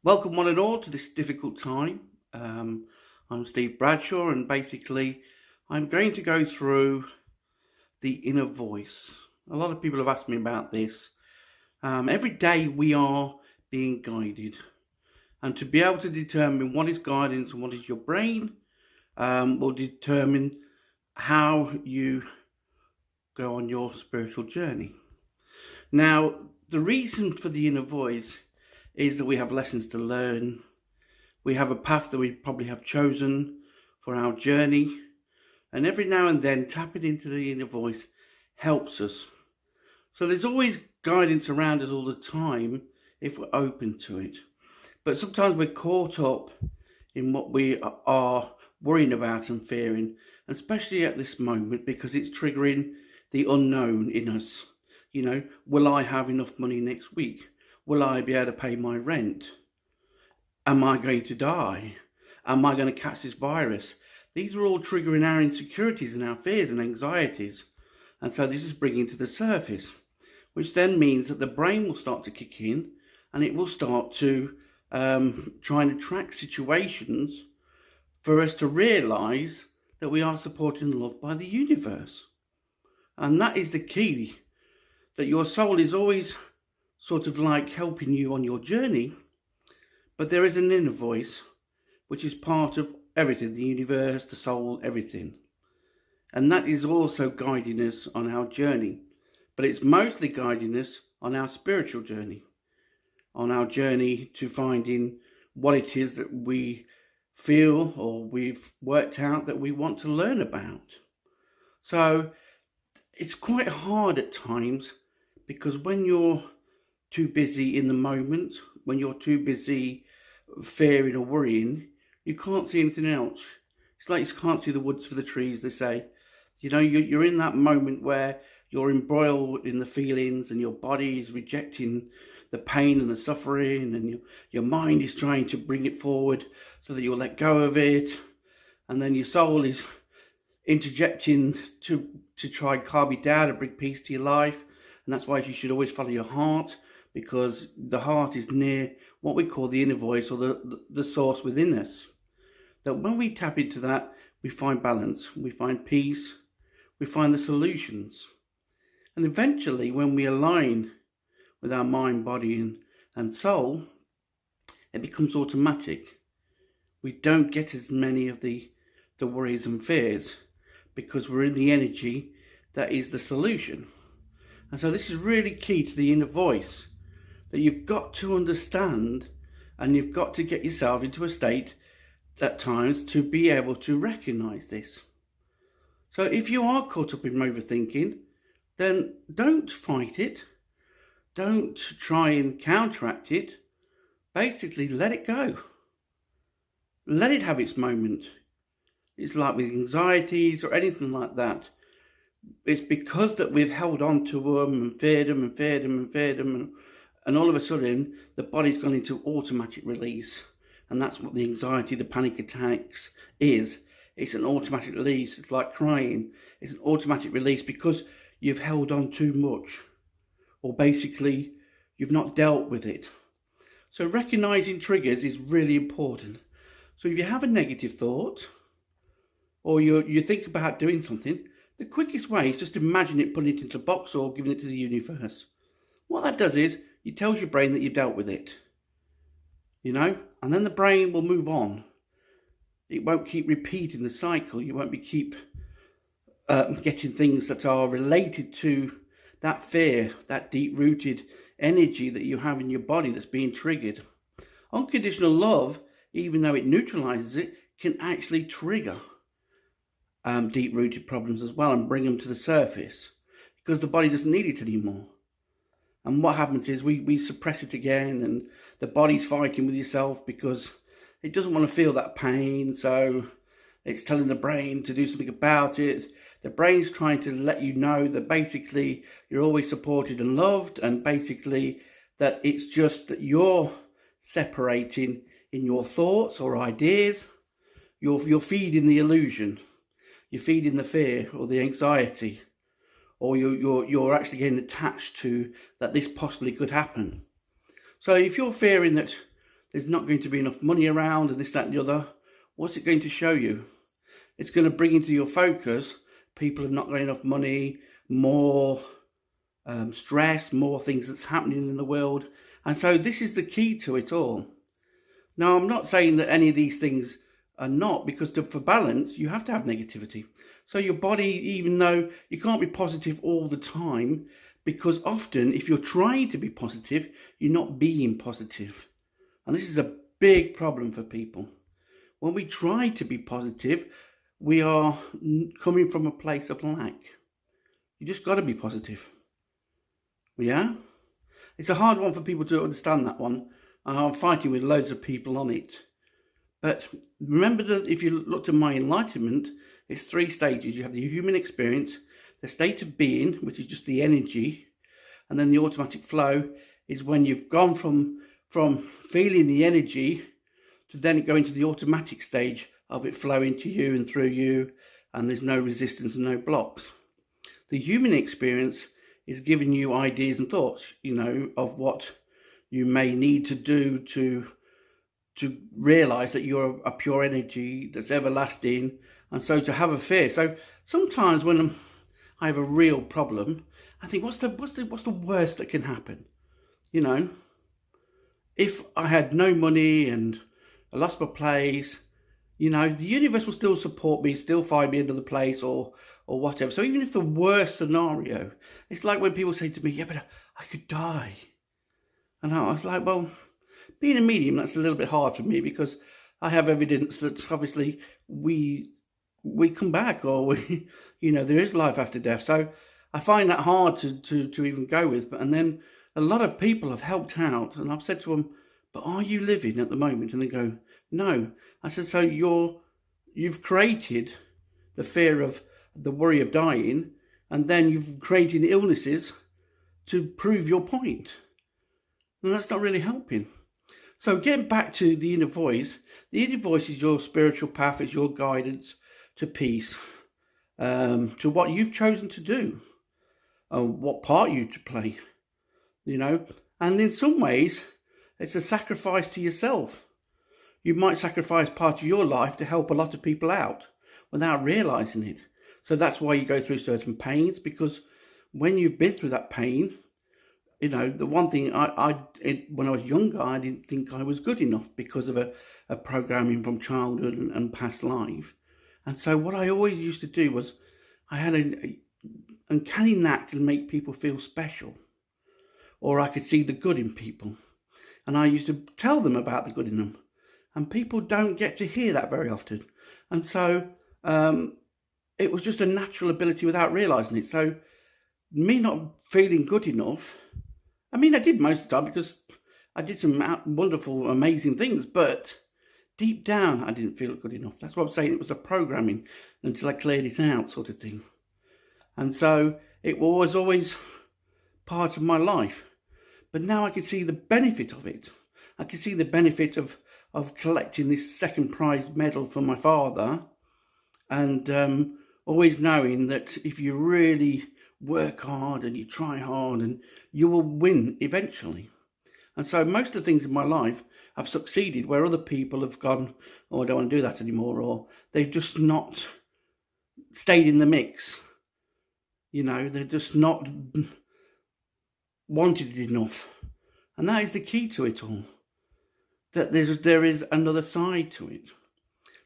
Welcome one and all to this difficult time. I'm Steve Bradshaw, and basically I'm going to go through the inner voice. A lot of people have asked me about this. Every day we are being guided, and to be able to determine what is guidance and what is your brain will determine how you go on your spiritual journey. Now, the reason for the inner voice is that we have lessons to learn. We have a path that we probably have chosen for our journey. And every now and then, tapping into the inner voice helps us. So there's always guidance around us all the time if we're open to it. But sometimes we're caught up in what we are worrying about and fearing, especially at this moment, because it's triggering the unknown in us. You know, will I have enough money next week? Will I be able to pay my rent? Am I going to die? Am I going to catch this virus? These are all triggering our insecurities and our fears and anxieties. And so this is bringing to the surface, which then means that the brain will start to kick in and it will start to try and attract situations for us to realise that we are supported and loved by the universe. And that is the key, that your soul is always sort of like helping you on your journey, but there is an inner voice which is part of everything, the universe, the soul, everything. And that is also guiding us on our journey, but it's mostly guiding us on our spiritual journey, on our journey to finding what it is that we feel or we've worked out that we want to learn about. So it's quite hard at times, because when you're too busy in the moment, when you're too busy fearing or worrying, you can't see anything else. It's like you can't see the woods for the trees, they say. You know, you're in that moment where you're embroiled in the feelings and your body is rejecting the pain and the suffering, and your mind is trying to bring it forward so that you'll let go of it. And then your soul is interjecting to try and calm you down and bring peace to your life. And that's why you should always follow your heart, because the heart is near what we call the inner voice, or the source within us. That when we tap into that, we find balance, we find peace, we find the solutions. And eventually, when we align with our mind, body and soul, it becomes automatic. We don't get as many of the worries and fears, because we're in the energy that is the solution. And so this is really key to the inner voice, that you've got to understand, and you've got to get yourself into a state at times to be able to recognize this. So if you are caught up in overthinking, then don't fight it. Don't try and counteract it. Basically, let it go. Let it have its moment. It's like with anxieties or anything like that. It's because that we've held on to them and feared them and feared them and feared them, and all of a sudden the body's gone into automatic release. And that's what the anxiety, the panic attacks is. It's an automatic release. It's like crying. It's an automatic release because you've held on too much, or basically you've not dealt with it. So recognizing triggers is really important. So if you have a negative thought, or you think about doing something, the quickest way is just imagine it, putting it into a box or giving it to the universe. What that does is it tells your brain that you've dealt with it, you know, and then the brain will move on. It won't keep repeating the cycle. You won't be keep getting things that are related to that fear, that deep-rooted energy that you have in your body that's being triggered. Unconditional love, even though it neutralizes it, can actually trigger deep-rooted problems as well and bring them to the surface, because the body doesn't need it anymore. And what happens is we suppress it again, and the body's fighting with yourself because it doesn't want to feel that pain, so it's telling the brain to do something about it. The brain's trying to let you know that basically you're always supported and loved, and basically that it's just that you're separating in your thoughts or ideas. You're feeding the illusion. You're feeding the fear or the anxiety, or you're actually getting attached to that this possibly could happen. So if you're fearing that there's not going to be enough money around and this, that and the other, what's it going to show you? It's going to bring into your focus people have not got enough money, more stress, more things that's happening in the world. And so this is the key to it all. Now, I'm not saying that any of these things are not, because for balance, you have to have negativity. So your body, even though you can't be positive all the time, because often if you're trying to be positive, you're not being positive. And this is a big problem for people. When we try to be positive, we are coming from a place of lack. You just got to be positive. Yeah? It's a hard one for people to understand, that one. And I'm fighting with loads of people on it. But remember that if you looked at my enlightenment, it's 3 stages. You have the human experience, the state of being, which is just the energy, and then the automatic flow is when you've gone from feeling the energy to then go into the automatic stage of it flowing to you and through you, and there's no resistance and no blocks. The human experience is giving you ideas and thoughts, of what you may need to do to realize that you're a pure energy that's everlasting, and so to have a fear. So sometimes when I have a real problem, I think, what's the worst that can happen? If I had no money and I lost my place, the universe will still support me, still find me another place or whatever. So even if the worst scenario, it's like when people say to me, yeah, but I could die. And I was like, well, being a medium, that's a little bit hard for me, because I have evidence that obviously we come back, or there is life after death. So I find that hard to even go with. And then a lot of people have helped out, and I've said to them, but are you living at the moment? And they go, no. I said, so you've created the fear of the worry of dying, and then you've created illnesses to prove your point. And that's not really helping. So getting back to the inner voice is your spiritual path, is your guidance to peace, to what you've chosen to do, what part you to play, And in some ways, it's a sacrifice to yourself. You might sacrifice part of your life to help a lot of people out without realizing it. So that's why you go through certain pains, because when you've been through that pain, the one thing when I was younger, I didn't think I was good enough because of a programming from childhood and past life. And so what I always used to do was, I had an uncanny knack to make people feel special, or I could see the good in people. And I used to tell them about the good in them. And people don't get to hear that very often. And so it was just a natural ability without realizing it. So me not feeling good enough, I did most of the time, because I did some wonderful, amazing things, but deep down, I didn't feel good enough. That's what I'm saying. It was a programming until I cleared it out, sort of thing. And so it was always part of my life. But now I can see the benefit of it. I can see the benefit of collecting this second prize medal for my father, and always knowing that if you really work hard and you try hard, and you will win eventually. And so most of the things in my life have succeeded where other people have gone, oh, I don't want to do that anymore, or they've just not stayed in the mix. They're just not wanted it enough. And that is the key to it all, that there is another side to it.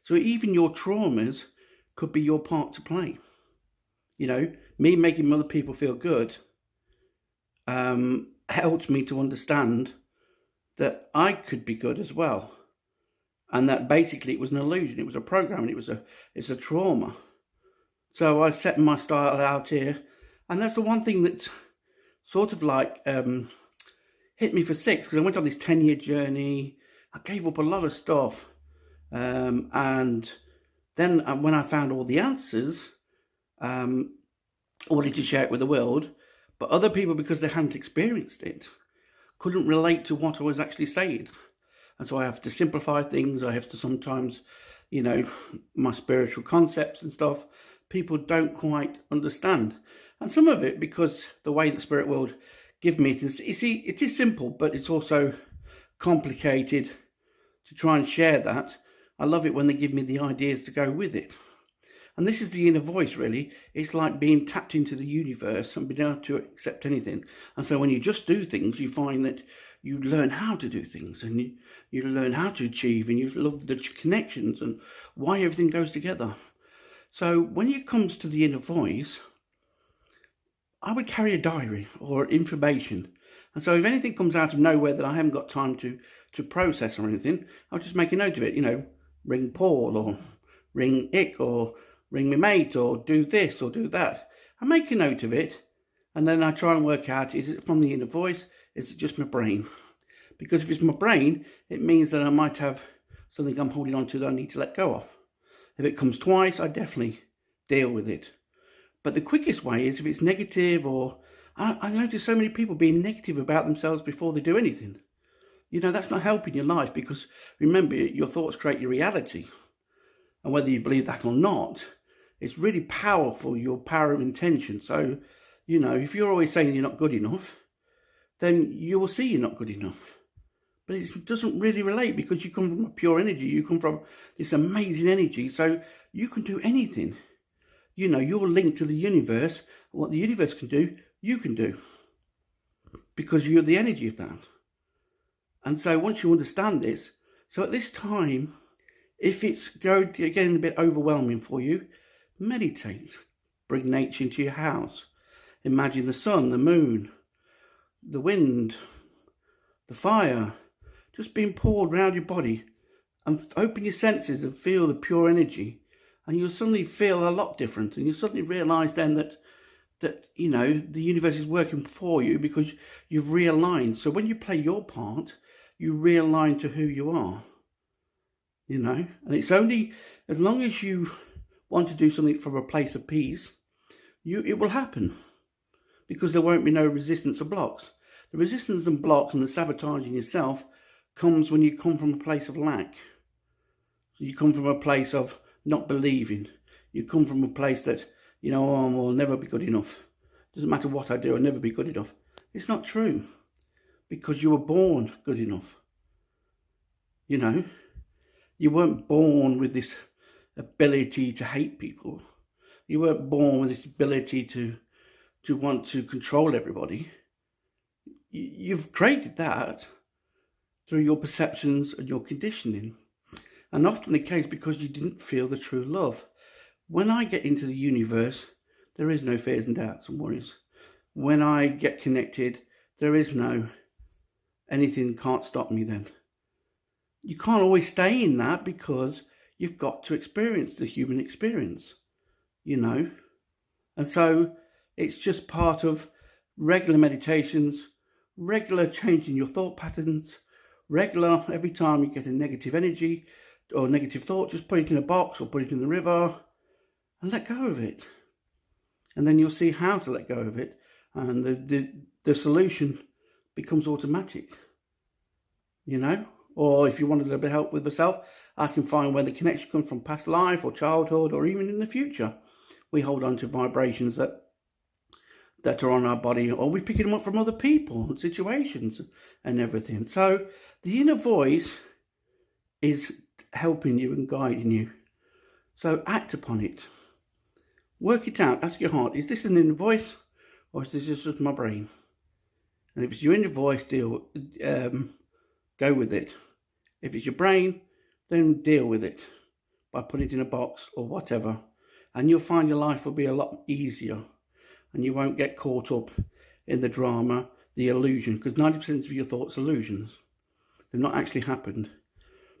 So even your traumas could be your part to play. Me making other people feel good helped me to understand that I could be good as well, and that basically it was an illusion, it was a program, and it's a trauma. So I set my style out here, and that's the one thing that sort of like hit me for 6, because I went on this 10-year journey. I gave up a lot of stuff, and then when I found all the answers, I wanted to share it with the world, but other people, because they hadn't experienced it, couldn't relate to what I was actually saying. And so I have to simplify things. I have to sometimes, my spiritual concepts and stuff, people don't quite understand. And some of it, because the way the spirit world give me it is, you see, it is simple, but it's also complicated to try and share that. I love it when they give me the ideas to go with it. And this is the inner voice, really. It's like being tapped into the universe and being able to accept anything. And so when you just do things, you find that you learn how to do things, and you learn how to achieve, and you love the connections and why everything goes together. So when it comes to the inner voice, I would carry a diary or information. And so if anything comes out of nowhere that I haven't got time to process or anything, I'll just make a note of it. Ring Paul, or ring Ick, or ring my mate, or do this or do that. I make a note of it, and then I try and work out, is it from the inner voice? Is it just my brain? Because if it's my brain, it means that I might have something I'm holding on to that I need to let go of. If it comes twice, I definitely deal with it. But the quickest way is if it's negative, or I notice so many people being negative about themselves before they do anything. That's not helping your life, because remember, your thoughts create your reality. And whether you believe that or not, it's really powerful, your power of intention. So, if you're always saying you're not good enough, then you will see you're not good enough. But it doesn't really relate, because you come from a pure energy. You come from this amazing energy. So you can do anything. You're linked to the universe. What the universe can do, you can do. Because you're the energy of that. And so once you understand this, so at this time, if it's getting a bit overwhelming for you, meditate. Bring nature into your house. Imagine the sun, the moon, the wind, the fire, just being poured around your body, and open your senses and feel the pure energy. And you'll suddenly feel a lot different. And you'll suddenly realise then that the universe is working for you, because you've realigned. So when you play your part, you realign to who you are. And it's only as long as you want to do something from a place of peace, it will happen, because there won't be no resistance or blocks. The resistance and blocks and the sabotaging yourself comes when you come from a place of lack. You come from a place of not believing. You come from a place that, I'll never be good enough. Doesn't matter what I do, I'll never be good enough. It's not true, because you were born good enough. You weren't born with this ability to hate people. You weren't born with this ability to want to control everybody. You've created that through your perceptions and your conditioning. And often the case because you didn't feel the true love. When I get into the universe, there is no fears and doubts and worries. When I get connected, there is no anything can't stop me then. You can't always stay in that, because you've got to experience the human experience, And so it's just part of regular meditations, regular changing your thought patterns, regular, every time you get a negative energy or negative thought, just put it in a box or put it in the river and let go of it. And then you'll see how to let go of it, and the solution becomes automatic, Or if you want a little bit of help with myself, I can find where the connection comes from past life or childhood or even in the future. We hold on to vibrations that are on our body, or we pick them up from other people and situations and everything. So the inner voice is helping you and guiding you. So act upon it. Work it out. Ask your heart, is this an inner voice, or is this just my brain? And if it's your inner voice, go with it. If it's your brain, then deal with it by putting it in a box or whatever. And you'll find your life will be a lot easier, and you won't get caught up in the drama, the illusion, because 90% of your thoughts are illusions. They've not actually happened.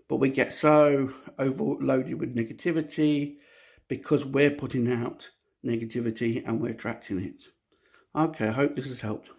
But we get so overloaded with negativity because we're putting out negativity and we're attracting it. Okay, I hope this has helped.